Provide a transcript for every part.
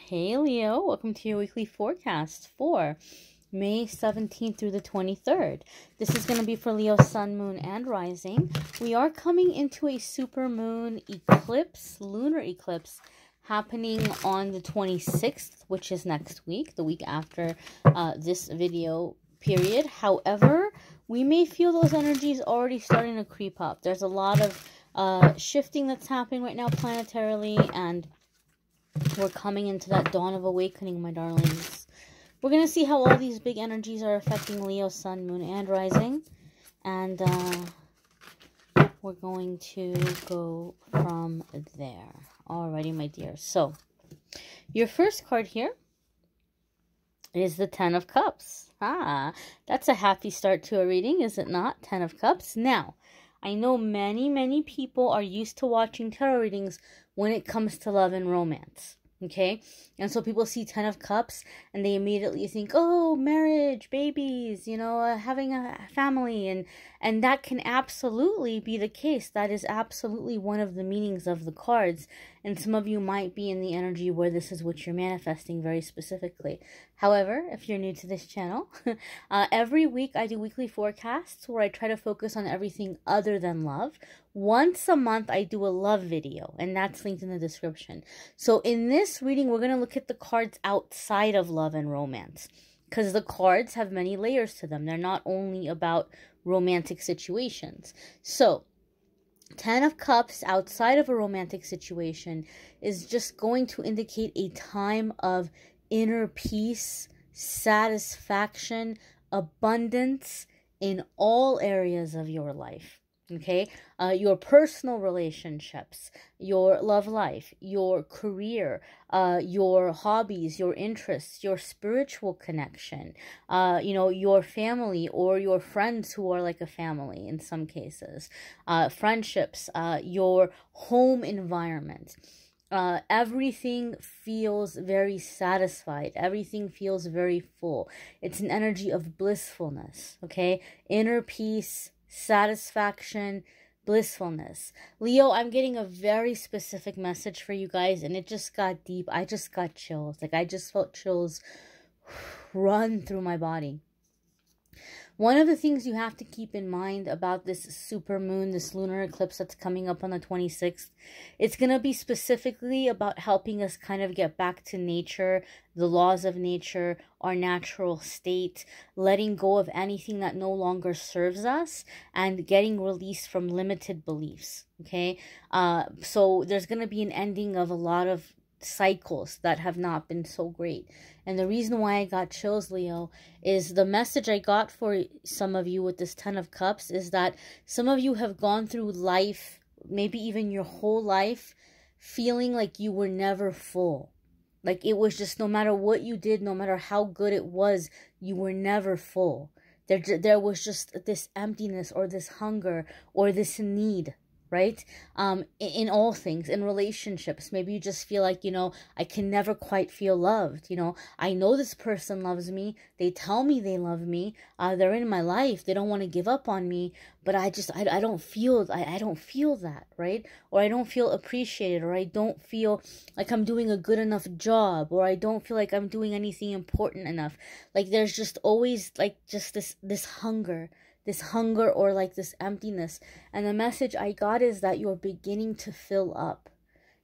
Hey Leo, welcome to your weekly forecast for May 17th through the 23rd. This is going to be for Leo, Sun, Moon, and Rising. We are coming into a super moon eclipse, lunar eclipse, happening on the 26th, which is next week, the week after this video period. However, we may feel those energies already starting to creep up. There's a lot of shifting that's happening right now planetarily, and we're coming into that dawn of awakening, my darlings. We're going to see how all these big energies are affecting Leo, Sun, Moon, and Rising. And we're going to go from there. Alrighty, my dear. So, your first card here is the Ten of Cups. That's a happy start to a reading, is it not? Ten of Cups. Now, I know many people are used to watching tarot readings when it comes to love and romance, okay? And so people see Ten of Cups and they immediately think, oh, marriage, babies, you know, having a family, and that can absolutely be the case. That is absolutely one of the meanings of the cards, and some of you might be in the energy where this is what you're manifesting very specifically. However, if you're new to this channel, every week I do weekly forecasts where I try to focus on everything other than love. Once a month, I do a love video, and that's linked in the description. So in this reading, we're going to look at the cards outside of love and romance, because the cards have many layers to them. They're not only about romantic situations. So, Ten of Cups outside of a romantic situation is just going to indicate a time of inner peace, satisfaction, abundance in all areas of your life. Okay, your personal relationships, your love life, your career, your hobbies, your interests, your spiritual connection, you know, your family or your friends who are like a family in some cases, friendships, your home environment. Everything feels very satisfied. Everything feels very full. It's an energy of blissfulness, okay? Inner peace, satisfaction, blissfulness. Leo, I'm getting a very specific message for you guys, and it just got deep. I just got chills. Like, I just felt chills run through my body. One of the things you have to keep in mind about this super moon, this lunar eclipse that's coming up on the 26th, it's going to be specifically about helping us kind of get back to nature, the laws of nature, our natural state, letting go of anything that no longer serves us, and getting released from limited beliefs, okay? So there's going to be an ending of a lot of cycles that have not been so great. And the reason why I got chills, Leo, is the message I got for some of you with this Ten of Cups is that some of you have gone through life, maybe even your whole life, feeling like you were never full. Like it was just, no matter what you did, no matter how good it was, you were never full. There was just this emptiness or this hunger or this need, right? In all things, in relationships, maybe you just feel like, you know, I can never quite feel loved. You know, I know this person loves me. They tell me they love me. They're in my life. They don't want to give up on me, but I don't feel, I don't feel that, right? Or I don't feel appreciated, or I don't feel like I'm doing a good enough job, or I don't feel like I'm doing anything important enough. Like there's just always like just this hunger or like this emptiness. And the message I got is that you're beginning to fill up.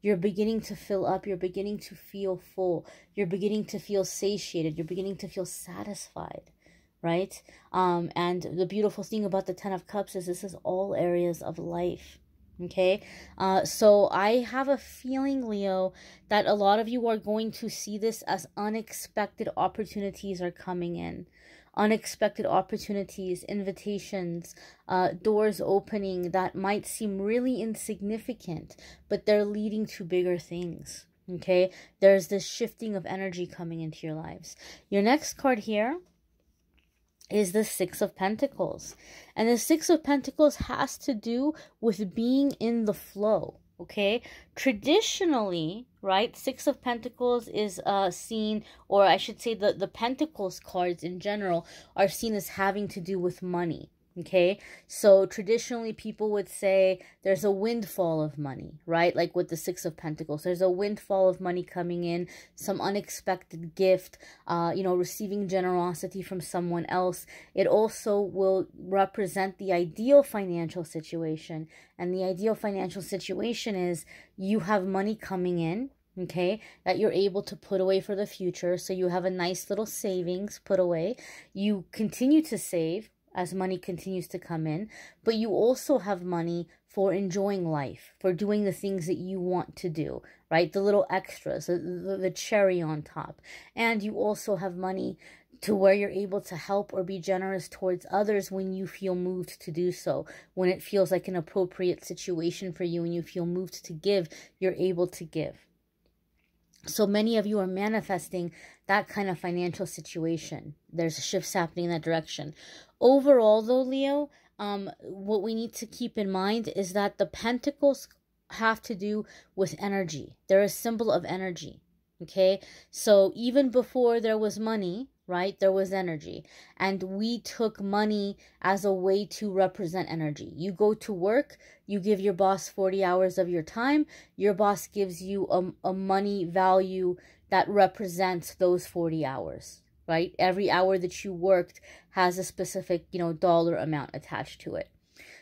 You're beginning to fill up. You're beginning to feel full. You're beginning to feel satiated. You're beginning to feel satisfied, right? And the beautiful thing about the Ten of Cups is this is all areas of life. Okay, so I have a feeling, Leo, that a lot of you are going to see this as unexpected opportunities are coming in. Unexpected opportunities, invitations, doors opening that might seem really insignificant, but they're leading to bigger things, okay? There's this shifting of energy coming into your lives. Your next card here is the Six of Pentacles. And the Six of Pentacles has to do with being in the flow. Okay, traditionally, right, Six of Pentacles is seen, or I should say the Pentacles cards in general are seen as having to do with money. Okay, so traditionally people would say there's a windfall of money, right? Like with the Six of Pentacles, there's a windfall of money coming in, some unexpected gift, receiving generosity from someone else. It also will represent the ideal financial situation. And the ideal financial situation is you have money coming in, okay, that you're able to put away for the future. So you have a nice little savings put away. You continue to save as money continues to come in, but you also have money for enjoying life, for doing the things that you want to do, right? The little extras, the cherry on top. And you also have money to where you're able to help or be generous towards others when you feel moved to do so. When it feels like an appropriate situation for you and you feel moved to give, you're able to give. So many of you are manifesting that kind of financial situation. There's shifts happening in that direction. Overall, though, Leo, what we need to keep in mind is that the pentacles have to do with energy. They're a symbol of energy, okay? So even before there was money, right, there was energy. And we took money as a way to represent energy. You go to work, you give your boss 40 hours of your time, your boss gives you a money value that represents those 40 hours, right? Every hour that you worked has a specific, dollar amount attached to it.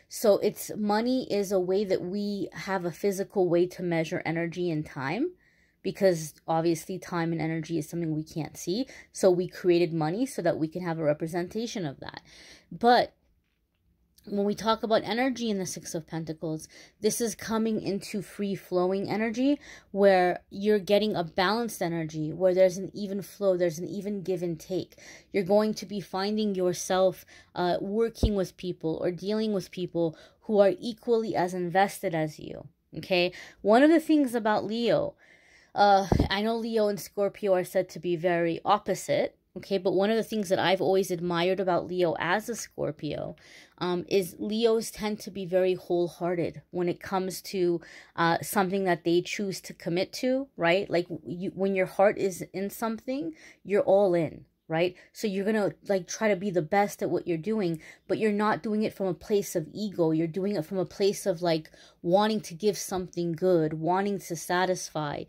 So money is a way that we have a physical way to measure energy and time, because obviously time and energy is something we can't see. So we created money so that we can have a representation of that. But when we talk about energy in the Six of Pentacles, this is coming into free-flowing energy where you're getting a balanced energy, where there's an even flow, there's an even give and take. You're going to be finding yourself working with people or dealing with people who are equally as invested as you, okay? One of the things about Leo, I know Leo and Scorpio are said to be very opposite, okay? But one of the things that I've always admired about Leo as a Scorpio is Leos tend to be very wholehearted when it comes to something that they choose to commit to, right? Like when your heart is in something, you're all in, right? So you're going to try to be the best at what you're doing, but you're not doing it from a place of ego. You're doing it from a place of wanting to give something good, wanting to satisfy,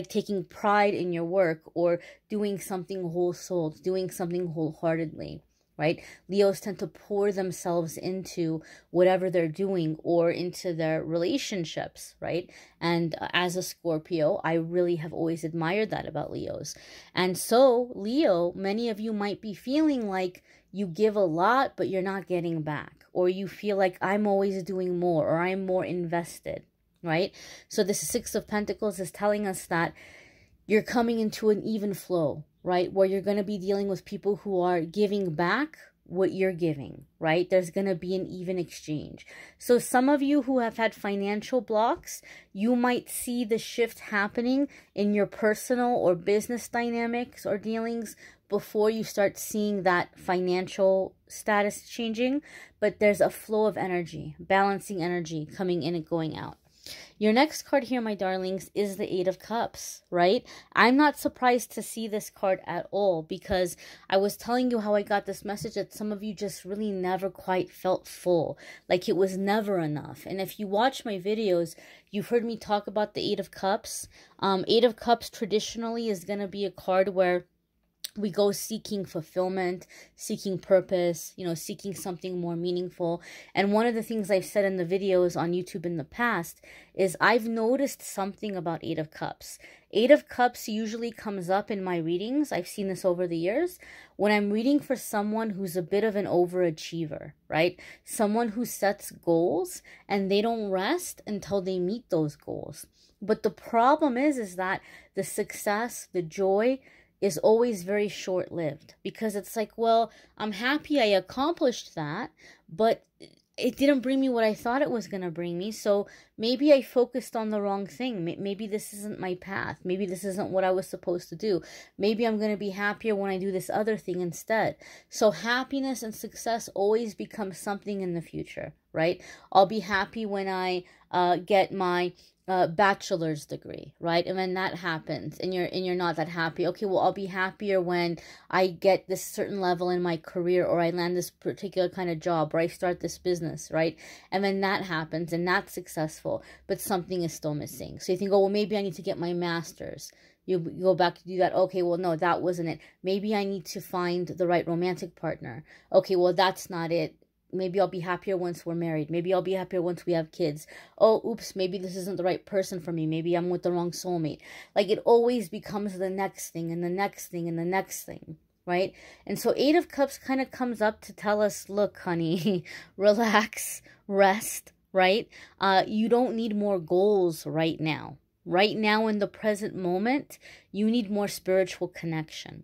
taking pride in your work or doing something whole-souled, doing something wholeheartedly. Right? Leos tend to pour themselves into whatever they're doing or into their relationships, right? And as a Scorpio, I really have always admired that about Leos. And so, Leo, many of you might be feeling like you give a lot, but you're not getting back. Or you feel like I'm always doing more or I'm more invested, right? So this Six of Pentacles is telling us that you're coming into an even flow, right? Where you're going to be dealing with people who are giving back what you're giving, right? There's going to be an even exchange. So some of you who have had financial blocks, you might see the shift happening in your personal or business dynamics or dealings before you start seeing that financial status changing. But there's a flow of energy, balancing energy coming in and going out. Your next card here, my darlings, is the Eight of Cups, right? I'm not surprised to see this card at all because I was telling you how I got this message that some of you just really never quite felt full, like it was never enough. And if you watch my videos, you've heard me talk about the Eight of Cups. Eight of Cups traditionally is going to be a card where we go seeking fulfillment, seeking purpose, seeking something more meaningful. And one of the things I've said in the videos on YouTube in the past is I've noticed something about Eight of Cups. Eight of Cups usually comes up in my readings. I've seen this over the years when I'm reading for someone who's a bit of an overachiever, right? Someone who sets goals and they don't rest until they meet those goals. But the problem is that the success, the joy, is always very short-lived because it's like, well, I'm happy I accomplished that, but it didn't bring me what I thought it was going to bring me. So maybe I focused on the wrong thing. Maybe this isn't my path. Maybe this isn't what I was supposed to do. Maybe I'm going to be happier when I do this other thing instead. So happiness and success always becomes something in the future, right? I'll be happy when I get my bachelor's degree, right? And when that happens and you're not that happy, okay, well, I'll be happier when I get this certain level in my career, or I land this particular kind of job, or I start this business, right? And when that happens and that's successful, but something is still missing. So you think, oh, well, maybe I need to get my master's. You go back to do that. Okay, well, no, that wasn't it. Maybe I need to find the right romantic partner. Okay, well, that's not it. Maybe I'll be happier once we're married. Maybe I'll be happier once we have kids. Oh, oops, maybe this isn't the right person for me. Maybe I'm with the wrong soulmate. Like, it always becomes the next thing and the next thing and the next thing, right? And so 8 of Cups kind of comes up to tell us, look, honey, relax, rest, right? You don't need more goals right now. Right now, in the present moment, you need more spiritual connection.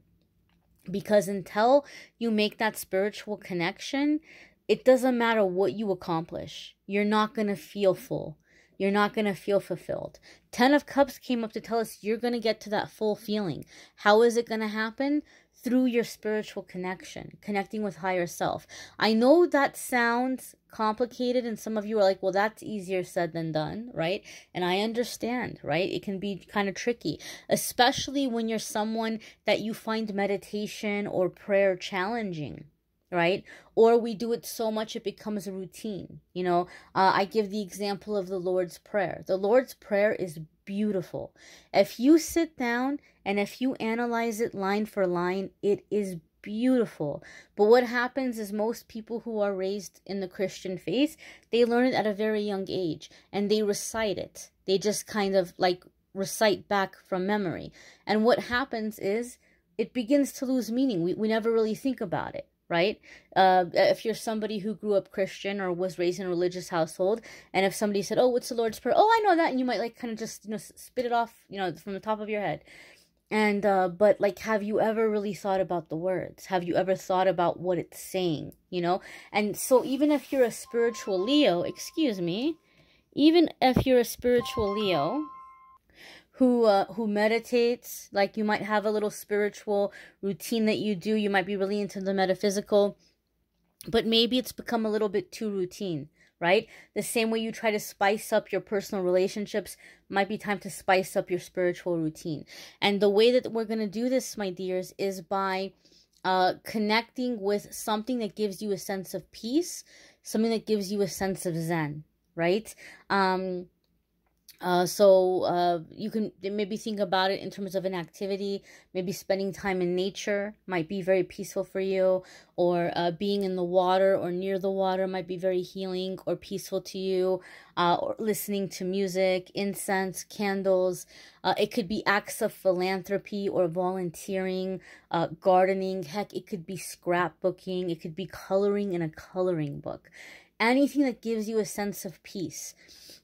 Because until you make that spiritual connection, it doesn't matter what you accomplish. You're not going to feel full. You're not going to feel fulfilled. 10 of Cups came up to tell us you're going to get to that full feeling. How is it going to happen? Through your spiritual connection, connecting with higher self. I know that sounds complicated, and some of you are like, well, that's easier said than done, right? And I understand, right? It can be kind of tricky, especially when you're someone that you find meditation or prayer challenging, right? Or we do it so much it becomes a routine. You know, I give the example of the Lord's Prayer. The Lord's Prayer is beautiful. If you sit down and if you analyze it line for line, it is beautiful. But what happens is most people who are raised in the Christian faith, they learn it at a very young age and they recite it. They just kind of like recite back from memory. And what happens is it begins to lose meaning. We never really think about it. Right? If you're somebody who grew up Christian or was raised in a religious household, and if somebody said, oh, what's the Lord's Prayer? Oh, I know that. And you might like kind of just, you know, spit it off, you know, from the top of your head. And, but like, have you ever really thought about the words? Have you ever thought about what it's saying, you know? And so even if you're a spiritual Leo, even if you're a spiritual Leo, who meditates, like you might have a little spiritual routine that you do. You might be really into the metaphysical, but maybe it's become a little bit too routine, right? The same way you try to spice up your personal relationships, might be time to spice up your spiritual routine. And the way that we're going to do this, my dears, is by connecting with something that gives you a sense of peace, something that gives you a sense of Zen, right? So you can maybe think about it in terms of an activity. Maybe spending time in nature might be very peaceful for you, or being in the water or near the water might be very healing or peaceful to you, or listening to music, incense, candles. It could be acts of philanthropy or volunteering, gardening. Heck, it could be scrapbooking. It could be coloring in a coloring book. Anything that gives you a sense of peace.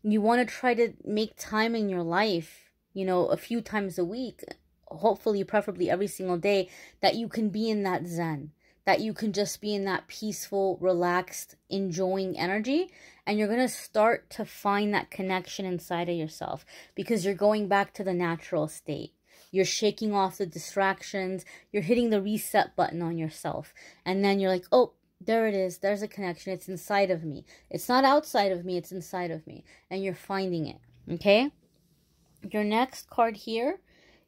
You want to try to make time in your life, you know, a few times a week, hopefully, preferably every single day, that you can be in that Zen, that you can just be in that peaceful, relaxed, enjoying energy. And you're going to start to find that connection inside of yourself because you're going back to the natural state. You're shaking off the distractions. You're hitting the reset button on yourself. And then you're like, oh, there it is. There's a connection. It's inside of me. It's not outside of me. It's inside of me. And you're finding it. Okay? Your next card here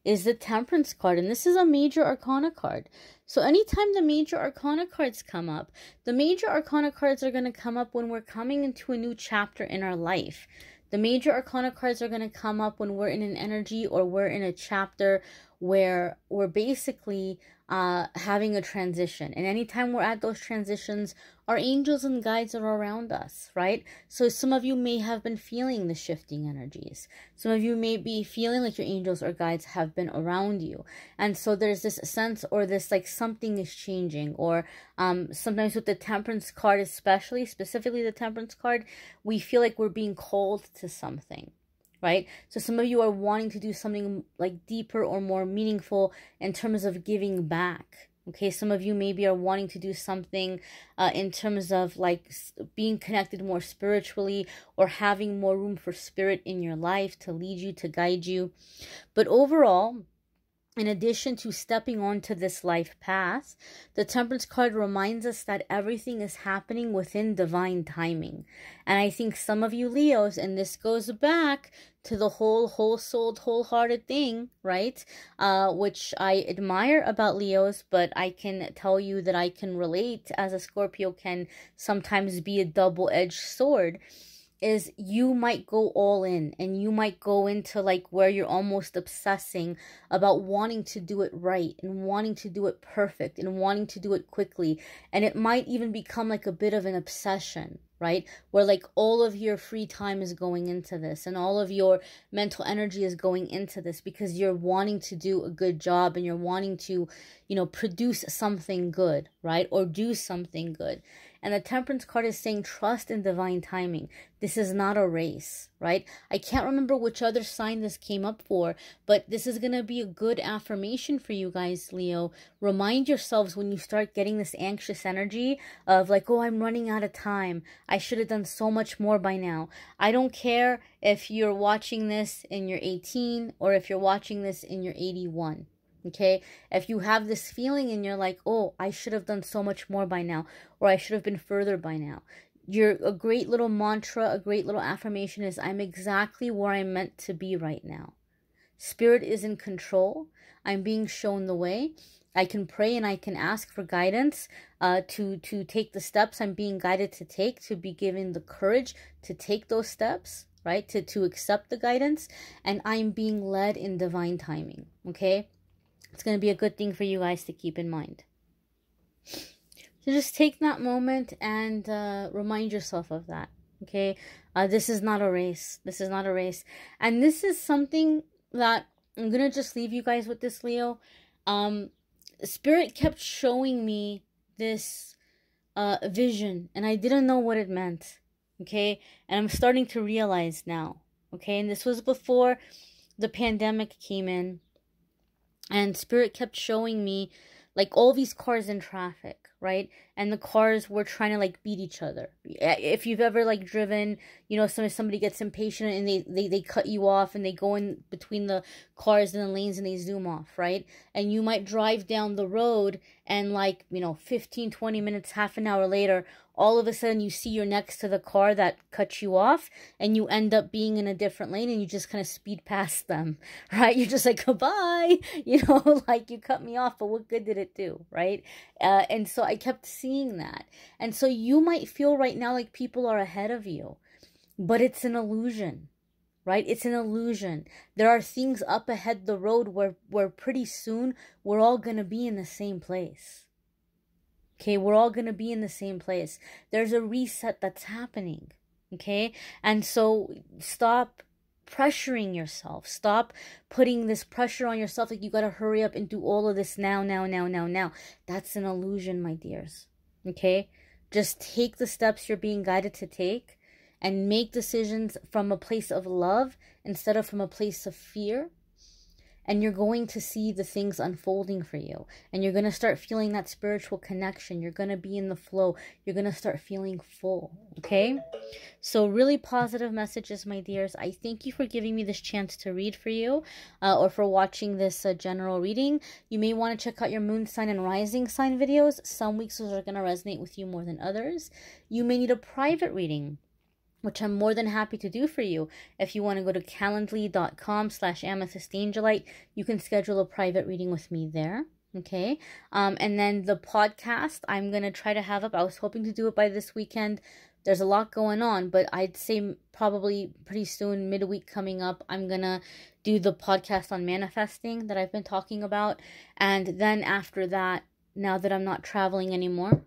is the Temperance card. And this is a Major Arcana card. So anytime the Major Arcana cards come up, the Major Arcana cards are going to come up when we're coming into a new chapter in our life. The Major Arcana cards are going to come up when we're in an energy or we're in a chapter where we're basically having a transition. And anytime we're at those transitions, our angels and guides are around us, right? So some of you may have been feeling the shifting energies. Some of you may be feeling like your angels or guides have been around you. And so there's this sense or this like something is changing. Or sometimes with the Temperance card, especially, specifically the Temperance card, we feel like we're being called to something. Right? So some of you are wanting to do something like deeper or more meaningful in terms of giving back. Okay, some of you maybe are wanting to do something in terms of like being connected more spiritually or having more room for spirit in your life to lead you, to guide you. But overall, in addition to stepping onto this life path, the Temperance card reminds us that everything is happening within divine timing. And I think some of you Leos, and this goes back to the whole-souled, wholehearted thing, right? Which I admire about Leos, but I can tell you that I can relate, as a Scorpio can sometimes be a double-edged sword, is you might go all in, and you might go into like where you're almost obsessing about wanting to do it right and wanting to do it perfect and wanting to do it quickly. And it might even become like a bit of an obsession, right? Where like all of your free time is going into this and all of your mental energy is going into this because you're wanting to do a good job and you're wanting to, you know, produce something good, right? Or do something good. And the Temperance card is saying trust in divine timing. This is not a race, right? I can't remember which other sign this came up for, but this is going to be a good affirmation for you guys, Leo. Remind yourselves when you start getting this anxious energy of like, oh, I'm running out of time. I should have done so much more by now. I don't care if you're watching this and you're 18 or if you're watching this and you're 81. Okay, if you have this feeling and you're like, oh, I should have done so much more by now, or I should have been further by now. A great little mantra, a great little affirmation is, I'm exactly where I'm meant to be right now. Spirit is in control. I'm being shown the way. I can pray and I can ask for guidance to take the steps I'm being guided to take, to be given the courage to take those steps, right? To accept the guidance. And I'm being led in divine timing, okay? It's going to be a good thing for you guys to keep in mind. So just take that moment and remind yourself of that, okay? This is not a race. This is not a race. And this is something that I'm going to just leave you guys with this, Leo. Spirit kept showing me this vision, and I didn't know what it meant, okay? And I'm starting to realize now, okay? And this was before the pandemic came in. And Spirit kept showing me like all these cars in traffic, right? And the cars were trying to like beat each other. If you've ever like driven, you know, somebody gets impatient and they cut you off and they go in between the cars and the lanes and they zoom off, right? And you might drive down the road and like, you know, 15, 20 minutes, half an hour later, all of a sudden you see you're next to the car that cut you off and you end up being in a different lane and you just kind of speed past them, right? You're just like, goodbye, you know, like you cut me off, but what good did it do, right? And so I kept seeing that. And so you might feel right now like people are ahead of you, but it's an illusion, right? It's an illusion. There are things up ahead the road where pretty soon we're all going to be in the same place. Okay, we're all going to be in the same place. There's a reset that's happening, okay? And so stop pressuring yourself. Stop putting this pressure on yourself like you got to hurry up and do all of this now. That's an illusion, my dears, okay? Just take the steps you're being guided to take and make decisions from a place of love instead of from a place of fear. And you're going to see the things unfolding for you. And you're going to start feeling that spiritual connection. You're going to be in the flow. You're going to start feeling full. Okay? So really positive messages, my dears. I thank you for giving me this chance to read for you. Or for watching this general reading. You may want to check out your moon sign and rising sign videos. Some weeks those are going to resonate with you more than others. You may need a private reading, which I'm more than happy to do for you. If you want to go to calendly.com/amethystangelite, you can schedule a private reading with me there. Okay. And then the podcast, I'm going to try to have up. I was hoping to do it by this weekend. There's a lot going on, but I'd say probably pretty soon, midweek coming up, I'm going to do the podcast on manifesting that I've been talking about. And then after that, now that I'm not traveling anymore,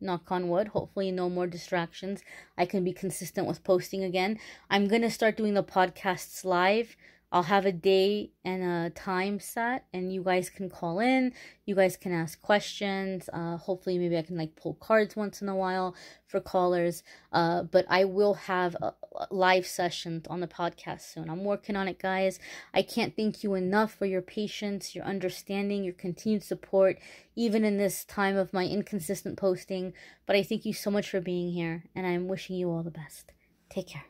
knock on wood, hopefully no more distractions, I can be consistent with posting again. I'm going to start doing the podcasts live. I'll have a day and a time set, and you guys can call in. You guys can ask questions. Hopefully, maybe I can like pull cards once in a while for callers. But I will have live sessions on the podcast soon. I'm working on it, guys. I can't thank you enough for your patience, your understanding, your continued support, even in this time of my inconsistent posting. But I thank you so much for being here, and I'm wishing you all the best. Take care.